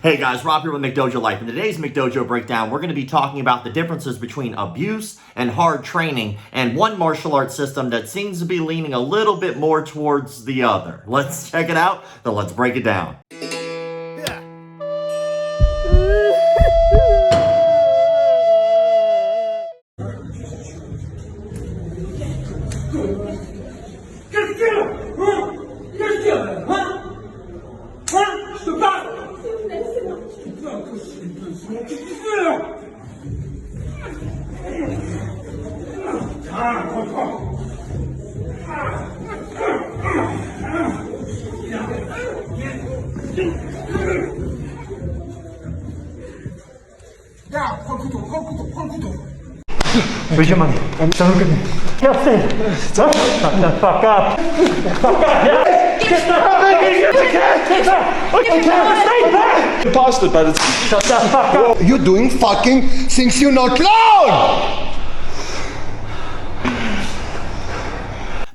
Hey guys, Rob here with McDojoLife. In today's McDojo Breakdown, we're going to be talking about the differences between abuse and hard training, and one martial arts system that seems to be leaning a little bit more towards the other. Let's check it out, then let's break it down. 잠시만요. 잠깐만요. Shut the fuck up. Fuck up. Get the fuck up. Past it, but it's... Shut the fuck up. You doing fucking things you're not allowed!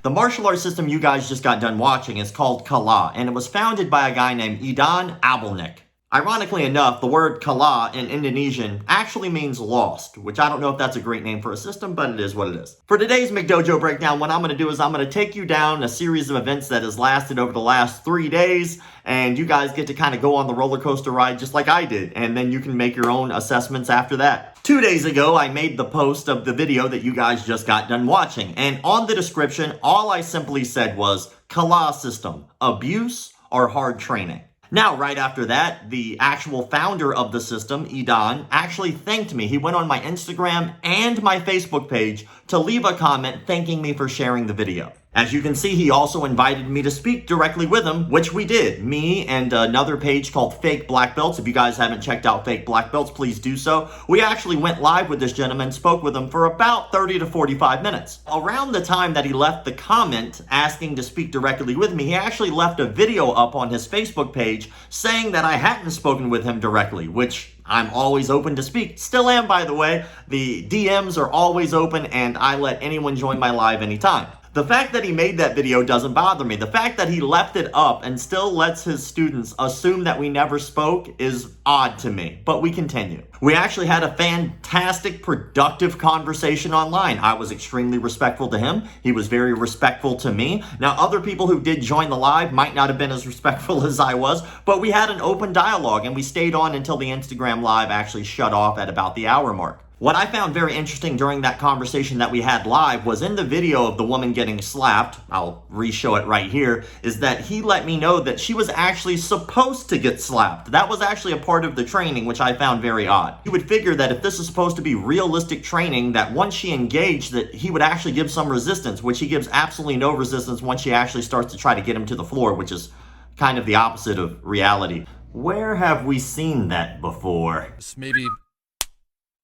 The martial arts system you guys just got done watching is called Kalah, and it was founded by a guy named Idan Abelnik. Ironically enough, the word Kalah in Indonesian actually means lost, which I don't know if that's a great name for a system, but it is what it is. For today's McDojo Breakdown, what I'm going to do is I'm going to take you down a series of events that has lasted over the last 3 days, and you guys get to kind of go on the roller coaster ride just like I did, and then you can make your own assessments after that. 2 days ago, I made the post of the video that you guys just got done watching, and on the description, all I simply said was, Kalah system, abuse or hard training. Now, right after that, the actual founder of the system, Idan, actually thanked me. He went on my Instagram and my Facebook page to leave a comment thanking me for sharing the video. As you can see, he also invited me to speak directly with him, which we did. Me and another page called Fake Black Belts. If you guys haven't checked out Fake Black Belts, please do so. We actually went live with this gentleman, spoke with him for about 30 to 45 minutes. Around the time that he left the comment asking to speak directly with me, he actually left a video up on his Facebook page saying that I hadn't spoken with him directly, which I'm always open to speak. Still am, by the way. The DMs are always open, and I let anyone join my live anytime. The fact that he made that video doesn't bother me. The fact that he left it up and still lets his students assume that we never spoke is odd to me, but we continue. We actually had a fantastic, productive conversation online. I was extremely respectful to him. He was very respectful to me. Now, other people who did join the live might not have been as respectful as I was, but we had an open dialogue and we stayed on until the Instagram live actually shut off at about the hour mark. What I found very interesting during that conversation that we had live was in the video of the woman getting slapped, I'll re-show it right here, is that he let me know that she was actually supposed to get slapped. That was actually a part of the training, which I found very odd. You would figure that if this is supposed to be realistic training, that once she engaged, that he would actually give some resistance, which he gives absolutely no resistance once she actually starts to try to get him to the floor, which is kind of the opposite of reality. Where have we seen that before? Maybe...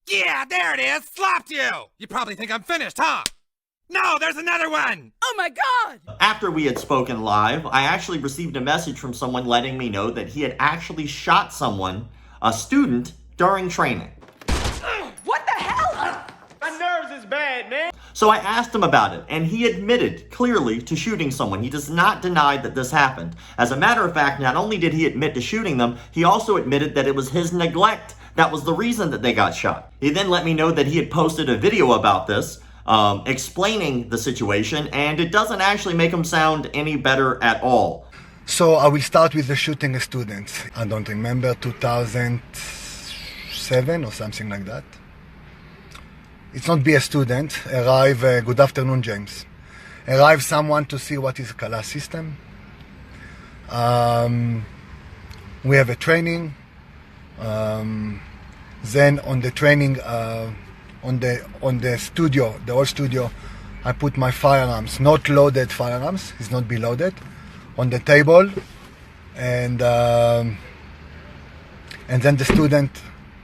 Yeah, there it is! Slapped you! You probably think I'm finished, huh? No, there's another one! Oh my god! After we had spoken live, I actually received a message from someone letting me know that he had actually shot someone, a student, during training. What the hell? My nerves is bad, man! So I asked him about it, and he admitted clearly to shooting someone. He does not deny that this happened. As a matter of fact, not only did he admit to shooting them, he also admitted that it was his neglect that was the reason that they got shot. He then let me know that he had posted a video about this, explaining the situation, and it doesn't actually make him sound any better at all. So I will start with the shooting a student. I don't remember, 2007 or something like that. It's not be a student. Arrive, good afternoon, James. Arrive someone to see what is a Kalah system. We have a training. Then on the training, on the studio, the whole studio, I put my firearms, not loaded firearms, it's not be loaded, on the table, and then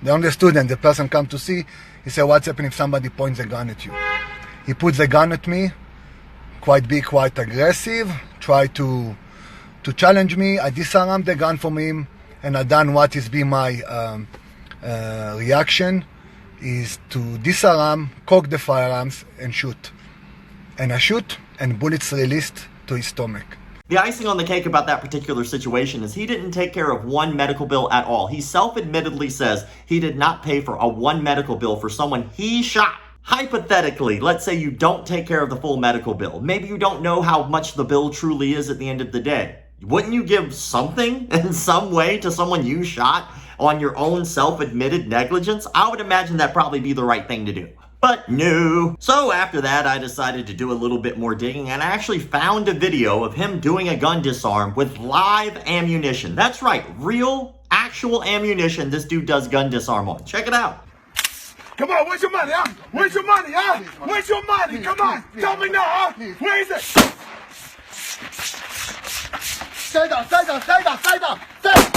the person come to see, he said, what's happening if somebody points a gun at you? He puts the gun at me, quite big, quite aggressive, try to challenge me. I disarm the gun from him, and I done what is be my reaction is to disarm, cock the firearms, and shoot. And I shoot, and bullets released to his stomach. The icing on the cake about that particular situation is he didn't take care of one medical bill at all. He self-admittedly says he did not pay for a one medical bill for someone he shot. Hypothetically, let's say you don't take care of the full medical bill. Maybe you don't know how much the bill truly is at the end of the day. Wouldn't you give something in some way to someone you shot on your own self-admitted negligence? I would imagine that'd probably be the right thing to do. But no. So after that, I decided to do a little bit more digging, and I actually found a video of him doing a gun disarm with live ammunition. That's right, real, actual ammunition this dude does gun disarm on. Check it out. Come on, where's your money, huh? Where's your money, huh? Where's your money? Come on, tell me now, huh? Where is it? Stay down, stay down, stay down, stay down, stay down.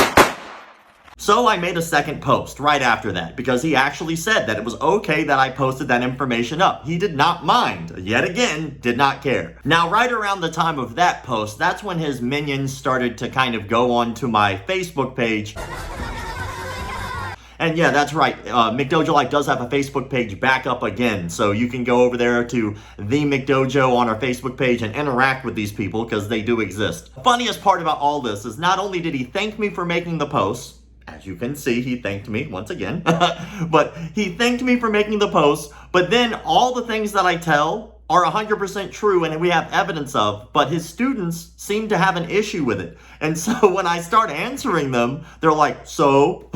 So I made a second post right after that because he actually said that it was okay that I posted that information up. He did not mind. Yet again, did not care. Now, right around the time of that post, that's when his minions started to kind of go onto my Facebook page. And yeah, that's right. McDojoLife does have a Facebook page back up again. So you can go over there to the McDojo on our Facebook page and interact with these people because they do exist. The funniest part about all this is not only did he thank me for making the post, as you can see, he thanked me once again, but he thanked me for making the post, but then all the things that I tell are 100% true and we have evidence of, but his students seem to have an issue with it. And so when I start answering them, they're like, so,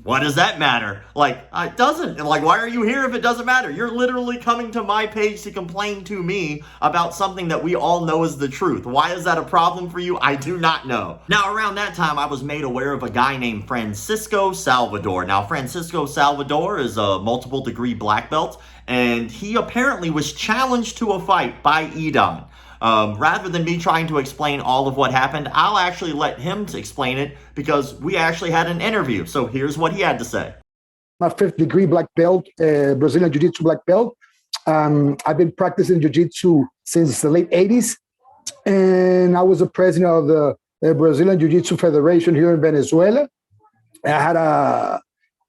what does that matter? Like, it doesn't. Like, why are you here if it doesn't matter? You're literally coming to my page to complain to me about something that we all know is the truth. Why is that a problem for you? I do not know. Now, around that time, I was made aware of a guy named Francisco Salvador. Now, Francisco Salvador is a multiple degree black belt, and he apparently was challenged to a fight by Edon. Rather than me trying to explain all of what happened, I'll actually let him to explain it because we actually had an interview. So here's what he had to say. I'm a 5th degree black belt, Brazilian Jiu-Jitsu black belt. I've been practicing Jiu-Jitsu since the late 80s. And I was the president of the Brazilian Jiu-Jitsu Federation here in Venezuela. I had a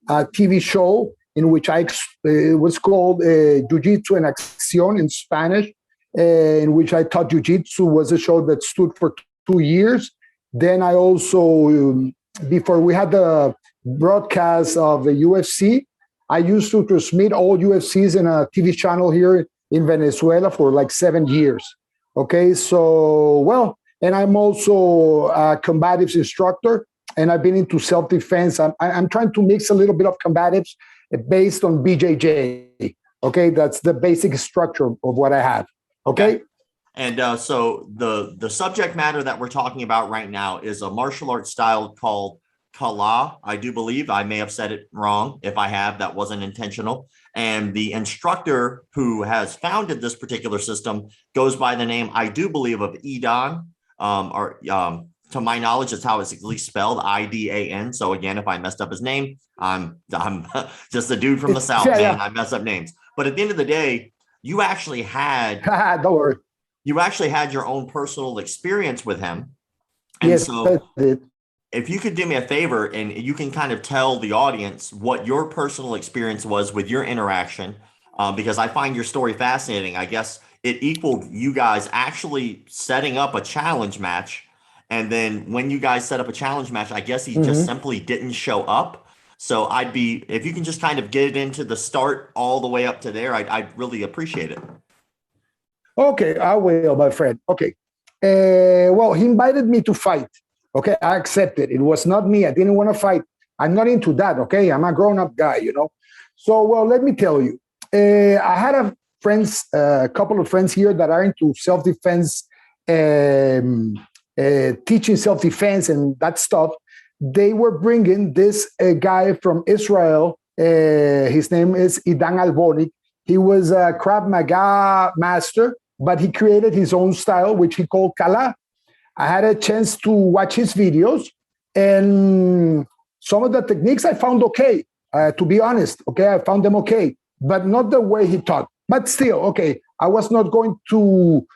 TV show in which it was called Jiu-Jitsu en Acción in Spanish, in which I taught Jiu-Jitsu. Was a show that stood for 2 years. Then I also, before we had the broadcast of the UFC, I used to transmit all UFCs in a TV channel here in Venezuela for like 7 years. Okay, so, well, and I'm also a combatives instructor, and I've been into self-defense. I'm trying to mix a little bit of combatives based on BJJ. Okay, that's the basic structure of what I have. Okay. And so the subject matter that we're talking about right now is a martial arts style called Kalah. I do believe I may have said it wrong. If I have, that wasn't intentional. And the instructor who has founded this particular system goes by the name, I do believe, of Edon, to my knowledge, that's how it's at least spelled, IDAN. So again, if I messed up his name, I'm just a dude from the South, man. Yeah. I mess up names. But at the end of the day, you actually had don't worry. You actually had your own personal experience with him. And yes, so I did. If you could do me a favor and you can kind of tell the audience what your personal experience was with your interaction, because I find your story fascinating. I guess it equaled you guys actually setting up a challenge match. And then when you guys set up a challenge match, I guess he just simply didn't show up. So if you can just kind of get it into the start all the way up to there, I'd really appreciate it. Okay, I will, my friend. Okay. Well, he invited me to fight. Okay, I accepted. It was not me. I didn't want to fight. I'm not into that, okay? I'm a grown-up guy, you know? So, well, let me tell you. I had a couple of friends here that are into self-defense, teaching self-defense and that stuff. They were bringing this guy from Israel. His name is Idan Albonik. He was a Krav Maga master, but he created his own style, which he called Kalah. I had a chance to watch his videos, and some of the techniques I found okay, to be honest. Okay, I found them okay, but not the way he taught. But still, okay, I was not going to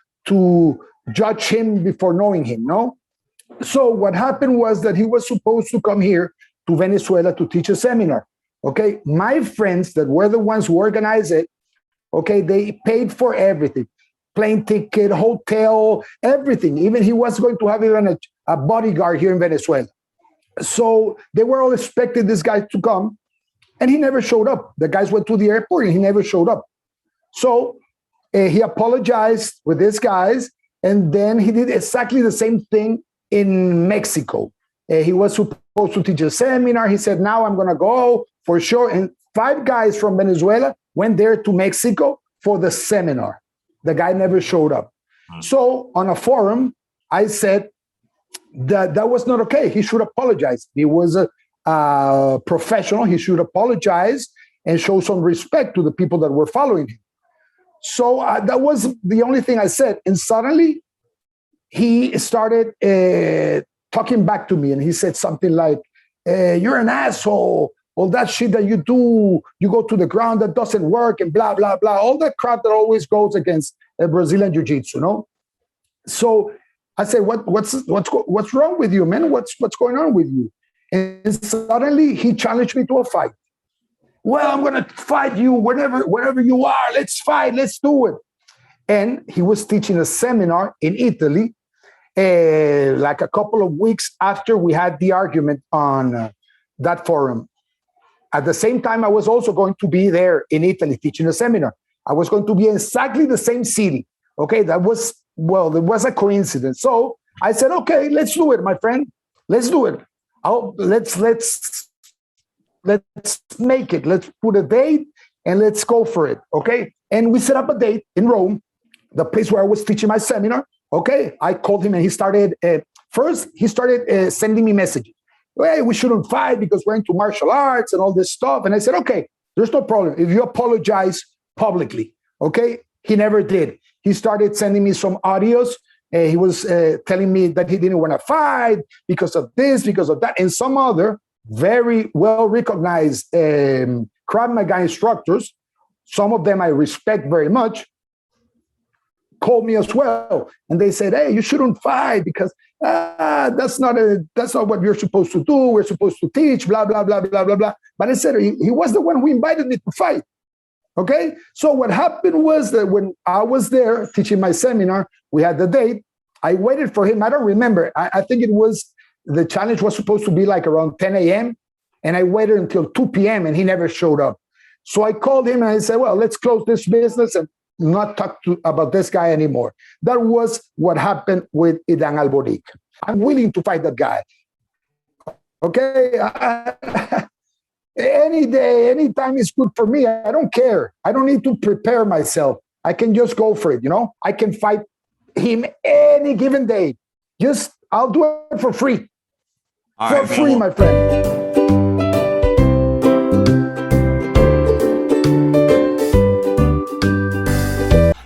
judge him before knowing him, no? So what happened was that he was supposed to come here to Venezuela to teach a seminar. Okay, my friends that were the ones who organized it, okay, they paid for everything. plane ticket, hotel, everything. Even he was going to have even a bodyguard here in Venezuela. So they were all expecting this guy to come, and he never showed up. The guys went to the airport, and he never showed up. So he apologized with these guys, and then he did exactly the same thing in Mexico. He was supposed to teach a seminar. He said, now I'm going to go for sure. And 5 guys from Venezuela went there to Mexico for the seminar. The guy never showed up. So on a forum, I said that was not okay. He should apologize. He was a professional. He should apologize and show some respect to the people that were following him. So that was the only thing I said. And suddenly he started talking back to me. And he said something like, you're an asshole. All that shit that you do, you go to the ground, that doesn't work, and blah, blah, blah. All that crap that always goes against Brazilian Jiu-Jitsu, no? So I said, what's wrong with you, man? What's going on with you? And suddenly he challenged me to a fight. Well, I'm going to fight you wherever you are. Let's fight. Let's do it. And he was teaching a seminar in Italy, like a couple of weeks after we had the argument on that forum. At the same time, I was also going to be there in Italy teaching a seminar. I was going to be in exactly the same city. Okay, there was a coincidence. So I said, okay, let's do it, my friend. Let's do it. Let's make it. Let's put a date and let's go for it. Okay. And we set up a date in Rome, the place where I was teaching my seminar. Okay. I called him and he started, sending me messages. Hey, we shouldn't fight because we're into martial arts and all this stuff. And I said, okay, there's no problem. If you apologize publicly, okay? He never did. He started sending me some audios. He was telling me that he didn't want to fight because of this, because of that. And some other very well-recognized Krav Maga instructors, some of them I respect very much, called me as well. And they said, hey, you shouldn't fight because that's not what you're supposed to do. We're supposed to teach, blah, blah, blah, blah, blah, blah. But I said, he was the one who invited me to fight. Okay. So what happened was that when I was there teaching my seminar, we had the date. I waited for him. I don't remember. I think the challenge was supposed to be like around 10 a.m. And I waited until 2 p.m. and he never showed up. So I called him and I said, well, let's close this business and not talk about this guy anymore. That was what happened with Idan Alborik. I'm willing to fight that guy. Okay? Any day, any time is good for me. I don't care. I don't need to prepare myself. I can just go for it, I can fight him any given day. I'll do it for free. For free, my friend.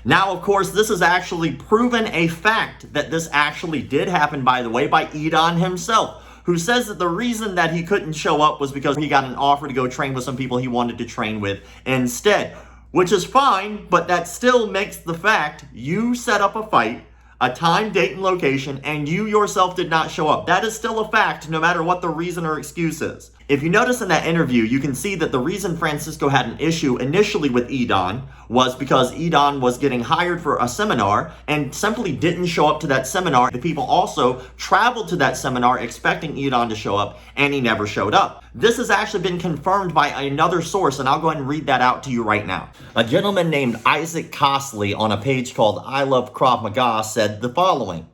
Now, of course, this is actually proven a fact that this actually did happen, by the way, by Idan himself, who says that the reason that he couldn't show up was because he got an offer to go train with some people he wanted to train with instead, which is fine, but that still makes the fact you set up a fight, a time, date, and location, and you yourself did not show up. That is still a fact, no matter what the reason or excuse is. If you notice in that interview, you can see that the reason Francisco had an issue initially with Idan was because Idan was getting hired for a seminar and simply didn't show up to that seminar. The people also traveled to that seminar expecting Idan to show up, and he never showed up. This has actually been confirmed by another source, and I'll go ahead and read that out to you right now. A gentleman named Isaac Cosley on a page called I Love Krav Maga said the following.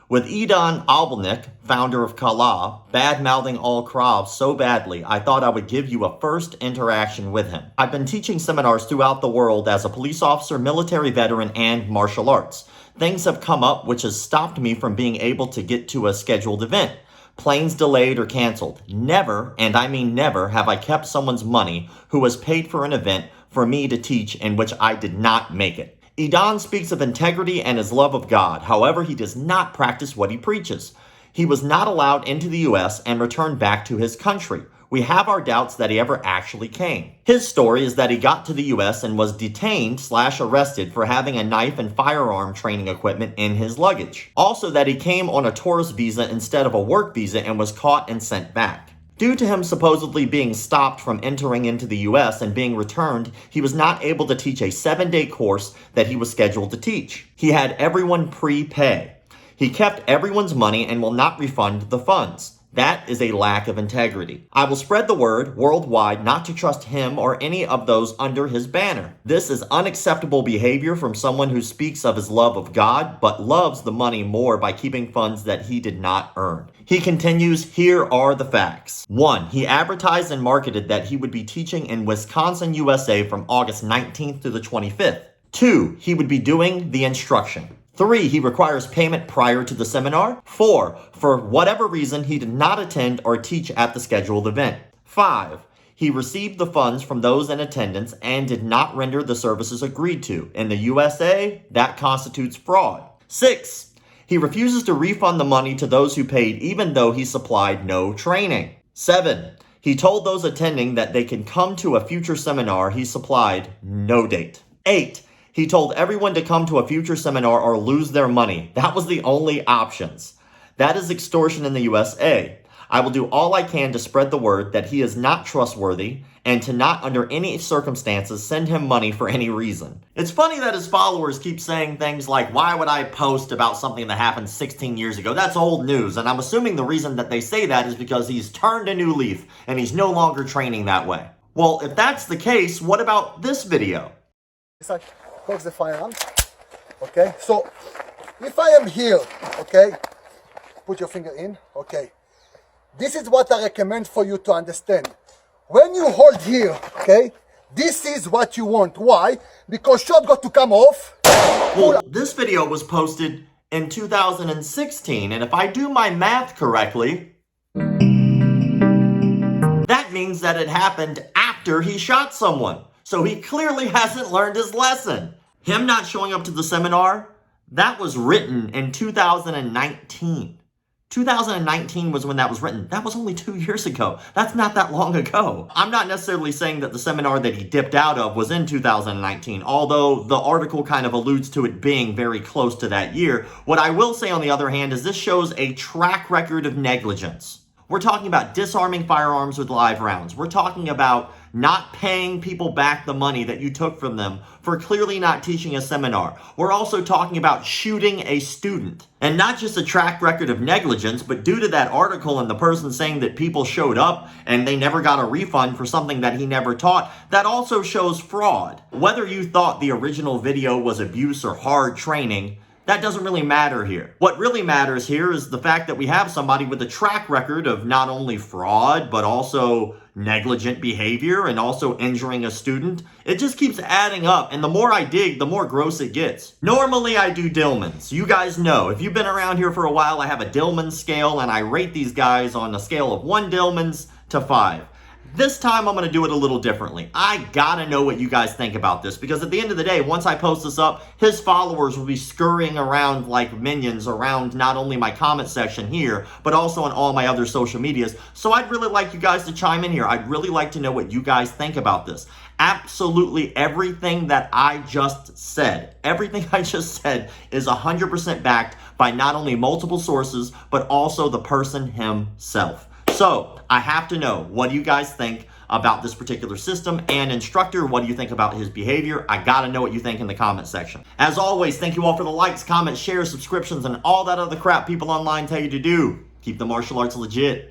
With Idan Albonik, founder of Kalah, bad-mouthing all Krav so badly, I thought I would give you a first interaction with him. I've been teaching seminars throughout the world as a police officer, military veteran, and martial arts. Things have come up which has stopped me from being able to get to a scheduled event. Planes delayed or canceled. Never, and I mean never, have I kept someone's money who was paid for an event for me to teach in which I did not make it. Idan speaks of integrity and his love of God. However, he does not practice what he preaches. He was not allowed into the U.S. and returned back to his country. We have our doubts that he ever actually came. His story is that he got to the U.S. and was detained/arrested for having a knife and firearm training equipment in his luggage. Also that he came on a tourist visa instead of a work visa and was caught and sent back. Due to him supposedly being stopped from entering into the US and being returned, he was not able to teach a 7-day course that he was scheduled to teach. He had everyone prepay. He kept everyone's money and will not refund the funds. That is a lack of integrity. I will spread the word worldwide not to trust him or any of those under his banner. This is unacceptable behavior from someone who speaks of his love of God, but loves the money more by keeping funds that he did not earn. He continues, here are the facts. 1. He advertised and marketed that he would be teaching in Wisconsin, USA from August 19th to the 25th. 2. He would be doing the instruction. 3. He requires payment prior to the seminar. 4. For whatever reason, he did not attend or teach at the scheduled event. 5. He received the funds from those in attendance and did not render the services agreed to. In the USA, that constitutes fraud. 6. He refuses to refund the money to those who paid even though he supplied no training. 7. He told those attending that they can come to a future seminar he supplied no date. 8. He told everyone to come to a future seminar or lose their money. That was the only options. That is extortion in the USA. I will do all I can to spread the word that he is not trustworthy and to not under any circumstances send him money for any reason. It's funny that his followers keep saying things like, why would I post about something that happened 16 years ago? That's old news. And I'm assuming the reason that they say that is because he's turned a new leaf and he's no longer training that way. Well, if that's the case, what about this video? It's like, close the firearm. Okay, so if I am here, okay, put your finger in, okay. This is what I recommend for you to understand. When you hold here, okay, this is what you want. Why? Because shot got to come off. Well, this video was posted in 2016, and if I do my math correctly, that means that it happened after he shot someone. So he clearly hasn't learned his lesson. Him not showing up to the seminar, that was written in 2019. 2019 was when that was written. That was only 2 years ago. That's not that long ago. I'm not necessarily saying that the seminar that he dipped out of was in 2019, although the article kind of alludes to it being very close to that year. What I will say, on the other hand, is this shows a track record of negligence. We're talking about disarming firearms with live rounds. We're talking about not paying people back the money that you took from them for clearly not teaching a seminar. We're also talking about shooting a student. And not just a track record of negligence, but due to that article and the person saying that people showed up and they never got a refund for something that he never taught, that also shows fraud. Whether you thought the original video was abuse or hard training, that doesn't really matter here. What really matters here is the fact that we have somebody with a track record of not only fraud, but also negligent behavior and also injuring a student. It just keeps adding up, and the more I dig, the more gross it gets. Normally I do Dillmans. You guys know, if you've been around here for a while, I have a Dillman scale, and I rate these guys on a scale of 1 Dillmans to 5. This time I'm going to do it a little differently. I gotta know what you guys think about this, because at the end of the day, once I post this up, his followers will be scurrying around like minions around not only my comment section here, but also on all my other social medias. So I'd really like you guys to chime in here. I'd really like to know what you guys think about this. Absolutely everything that I just said, everything I just said is 100% backed by not only multiple sources, but also the person himself. So I have to know, what do you guys think about this particular system? And instructor, what do you think about his behavior? I gotta know what you think in the comment section. As always, thank you all for the likes, comments, shares, subscriptions, and all that other crap people online tell you to do. Keep the martial arts legit.